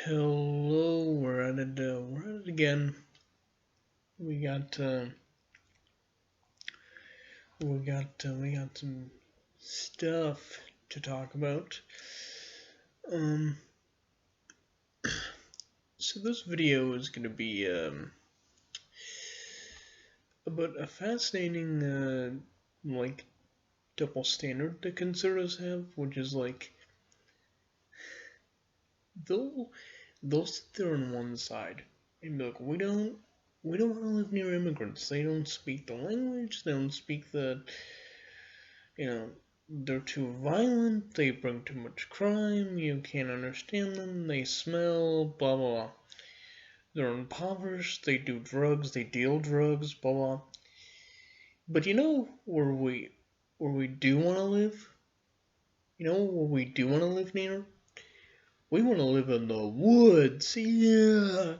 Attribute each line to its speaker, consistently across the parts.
Speaker 1: Hello, we're at it again. We got we got some stuff to talk about. Um, so this video is gonna be about a fascinating like double standard that conservatives have, which is like they'll they'll sit there on one side and be like, we don't want to live near immigrants. They don't speak the language. They don't speak the you know, they're too violent, they bring too much crime, you can't understand them, they smell, blah blah blah. They're impoverished, they do drugs, they deal drugs, blah blah. But you know where we do want to live? You know where we do want to live near? We want to live in the woods, yeah.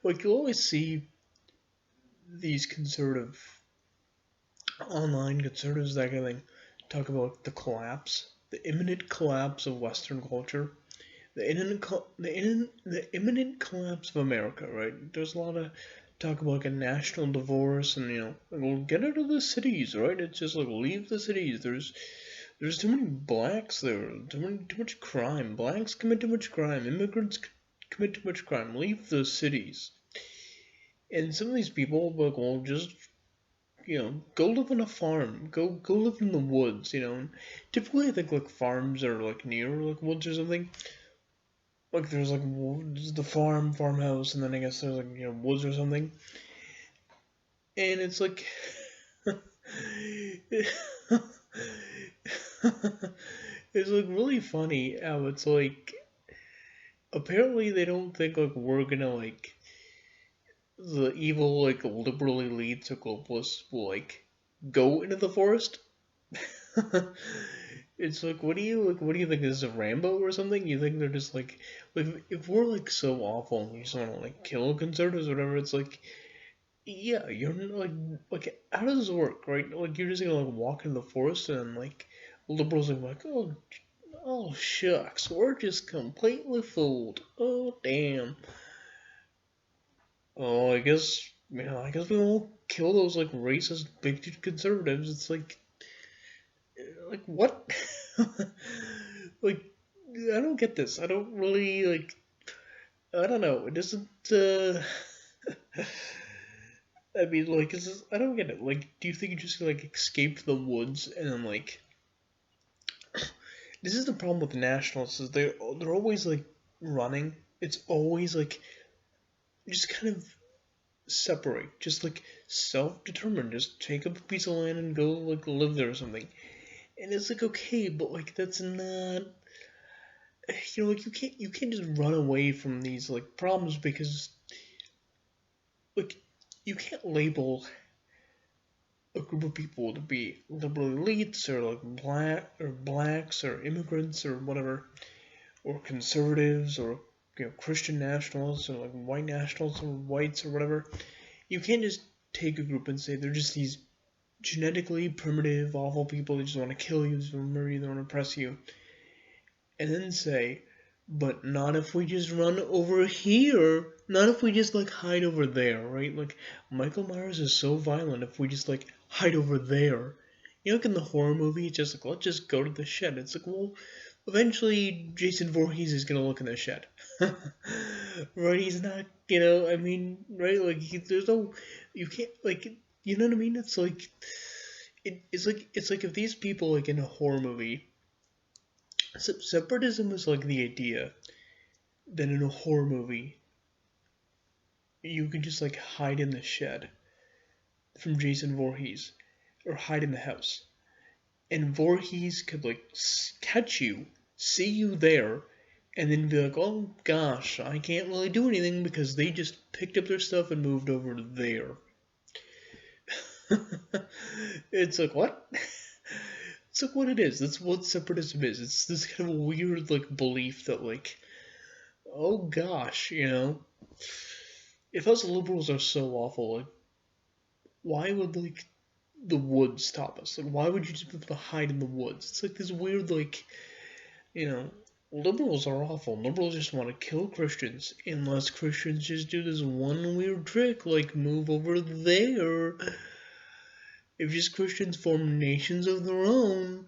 Speaker 1: Like you always see these conservative online conservatives, that kind of thing, talk about the imminent collapse of Western culture, the imminent collapse of America. Right? There's a lot of talk about like a national divorce, and like, well, get out of the cities, right? It's just like leave the cities. There's too many blacks there, too much crime. Blacks commit too much crime. Immigrants commit too much crime. Leave the cities. And some of these people like, well, just go live on a farm. Go live in the woods. And typically, I think like farms are like near like woods or something. Like there's like the farmhouse, and then I guess there's like woods or something. And it's like, it's like really funny how it's like apparently they don't think like we're gonna like the evil like liberal elites or globalists will like go into the forest. It's like, what do you think, this is a Rambo or something? You think they're just like if we're like so awful and we just want to like kill conservatives or whatever? It's like, yeah, you're like how does this work, right? Like you're just gonna like walk into the forest and like liberals are like, oh shucks, we're just completely fooled. Oh damn. Oh, I guess we won't kill those like racist bigoted conservatives. It's like what? Like I don't get this. I don't really like. I don't know. It doesn't. I mean, like, I don't get it. Like, do you think you just like escaped the woods and then like? This is the problem with the nationalists. Is they're always like running. It's always like just kind of separate. Just like self-determined. Just take up a piece of land and go like live there or something. And it's like okay, but like that's not like you can't just run away from these like problems because like you can't label a group of people to be liberal elites or like blacks or immigrants or whatever or conservatives or Christian nationals or like white nationals or whites or whatever. You can't just take a group and say they're just these genetically primitive, awful people that just want to kill you, just want to murder you, they want to oppress you, and then say, but not if we just run over here. Not if we just like hide over there, right? Like Michael Myers is so violent if we just like hide over there. Like in the horror movie, it's just like let's just go to the shed. It's like, well, eventually Jason Voorhees is gonna look in the shed, right? He's not, I mean, right? Like there's no, you can't like, you know what I mean? It's like, it's like if these people like in a horror movie. Separatism is like the idea that in a horror movie you can just like hide in the shed from Jason Voorhees or hide in the house, and Voorhees could like catch you, see you there, and then be like, oh gosh, I can't really do anything because they just picked up their stuff and moved over to there. It's like what? It's like what it is. That's what separatism is. It's this kind of weird like belief that like, oh gosh, if us liberals are so awful, like, why would like the woods stop us? Like, why would you just be able to hide in the woods? It's like this weird like, Liberals are awful. Liberals just want to kill Christians, unless Christians just do this one weird trick, like move over there. If just Christians form nations of their own,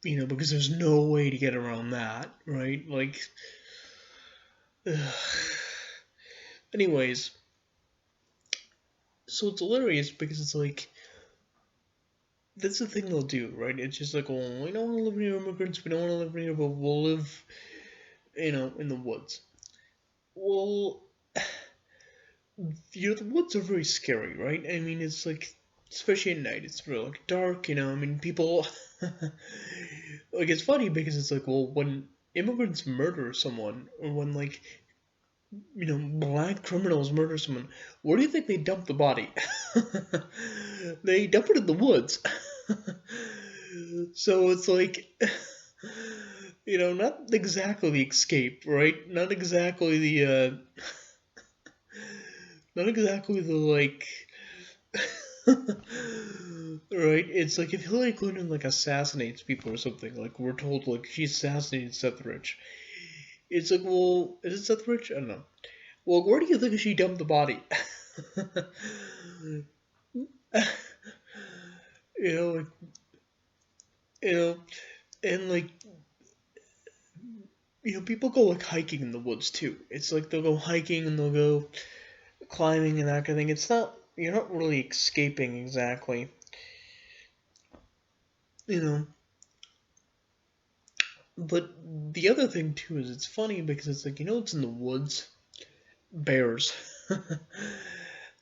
Speaker 1: because there's no way to get around that, right? Like, ugh. Anyways, so it's hilarious because it's like, that's the thing they'll do, right? It's just like, well, we don't want to live near immigrants, we don't want to live near, but we'll live, in the woods. Well, the woods are very scary, right? I mean, it's like, especially at night, it's really like dark, I mean, people, like, it's funny because it's like, well, when immigrants murder someone, or when, like, black criminals murder someone, where do you think they dump the body? They dump it in the woods. So it's like, not exactly the escape, right? Not exactly like, right? It's like if Hillary Clinton like assassinates people or something, like we're told like she assassinated Seth Rich. It's like, well, is it Seth Rich? I don't know. Well, where do you think she dumped the body? Like, and like, people go like hiking in the woods too. It's like they'll go hiking and they'll go climbing and that kind of thing. It's not, you're not really escaping exactly, But the other thing too is it's funny because it's like, it's in the woods. Bears.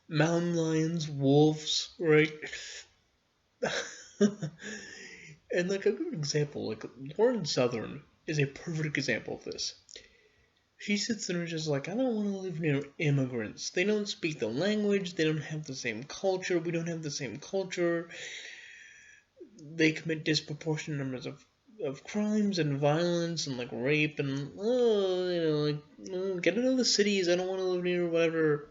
Speaker 1: Mountain lions, wolves, right? And like a good example, like Lauren Southern is a perfect example of this. She sits there and just like, I don't want to live near immigrants. They don't speak the language. They don't have the same culture. We don't have the same culture. They commit disproportionate numbers of crimes and violence and like rape and get into the cities. I don't want to live near whatever.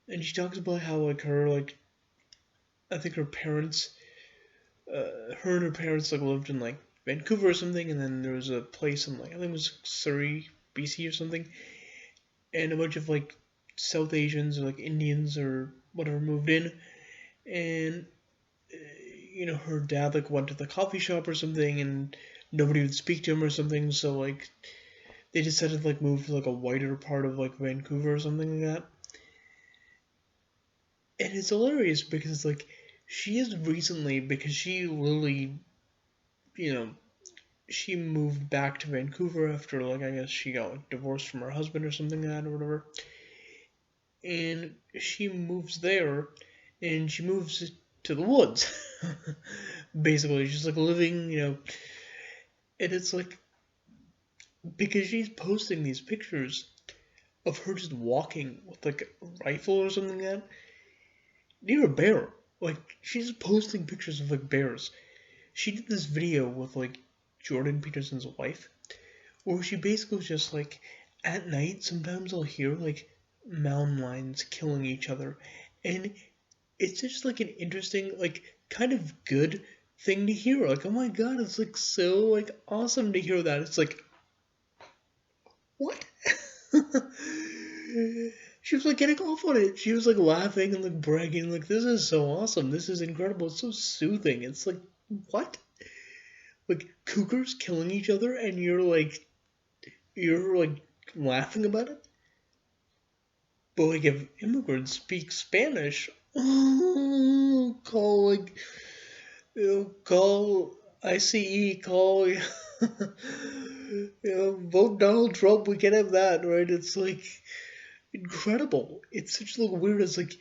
Speaker 1: And she talks about how like her like, I think her parents, her and her parents like lived in like Vancouver or something, and then there was a place in like, I think it was Surrey, BC or something, and a bunch of like South Asians or like Indians or whatever moved in, and her dad like went to the coffee shop or something, and nobody would speak to him or something, so like they decided to like move to like a whiter part of like Vancouver or something like that. And it's hilarious because it's like she is recently, because she literally, she moved back to Vancouver after like, I guess she got like divorced from her husband or something like that or whatever. And she moves there, and she moves to the woods. Basically, she's like living, and it's like, because she's posting these pictures of her just walking with like a rifle or something like that near a bear. Like, she's posting pictures of like bears. She did this video with like Jordan Peterson's wife, where she basically was just like, at night sometimes I'll hear like mountain lions killing each other, and it's just like an interesting, like kind of good thing to hear. Like, oh my god, it's like so like awesome to hear that. It's like, what? She was like getting off on it. She was like laughing and like bragging, like, this is so awesome. This is incredible. It's so soothing. It's like, what? Like cougars killing each other, and you're like laughing about it? But like if immigrants speak Spanish, call like, call ICE, call, vote Donald Trump. We can have that, right? It's like incredible. It's such like weird. It's like,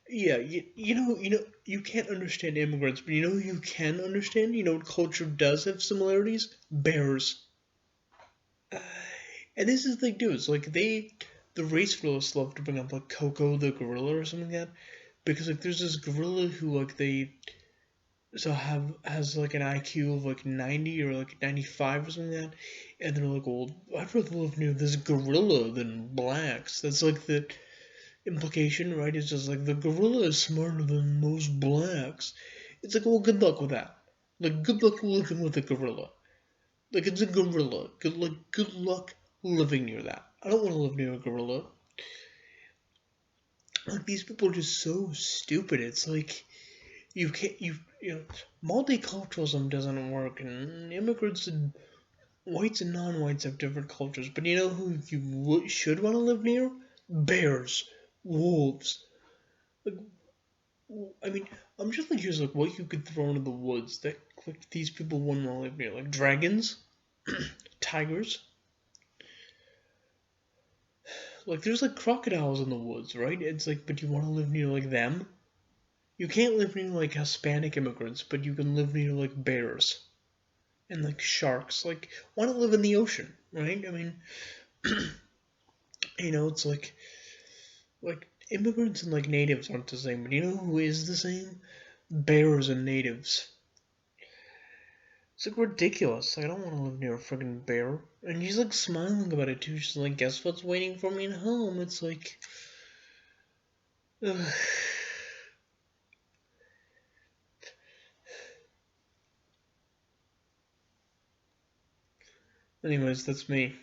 Speaker 1: yeah, you can't understand immigrants, but you can understand. Culture does have similarities. Bears. And this is the thing too. It's like the race philosophists love to bring up like Coco the gorilla or something like that, because like there's this gorilla who like has like an IQ of like 90 or like 95 or something like that, and they're like, well, I'd rather live near this gorilla than blacks. That's like the implication, right? It's just like the gorilla is smarter than most blacks. It's like, well, good luck with that. Like, good luck living with a gorilla. Like it's a gorilla. Good luck living near that. I don't want to live near a gorilla. Like these people are just so stupid. It's like you can't you know multiculturalism doesn't work, and immigrants and whites and non-whites have different cultures. But you know who you should want to live near? Bears, wolves. Like I mean, I'm just like curious, like what you could throw into the woods that like these people wouldn't want to live near, like dragons, tigers. Like there's like crocodiles in the woods, right? It's like, but you want to live near like them? You can't live near like Hispanic immigrants, but you can live near like bears and like sharks. Like, why not live in the ocean, right? I mean, it's like immigrants and like natives aren't the same, but you know who is the same? Bears and natives. It's like ridiculous. Like, I don't want to live near a friggin' bear. And she's like smiling about it too. She's like, guess what's waiting for me at home? It's like, ugh. Anyways, that's me.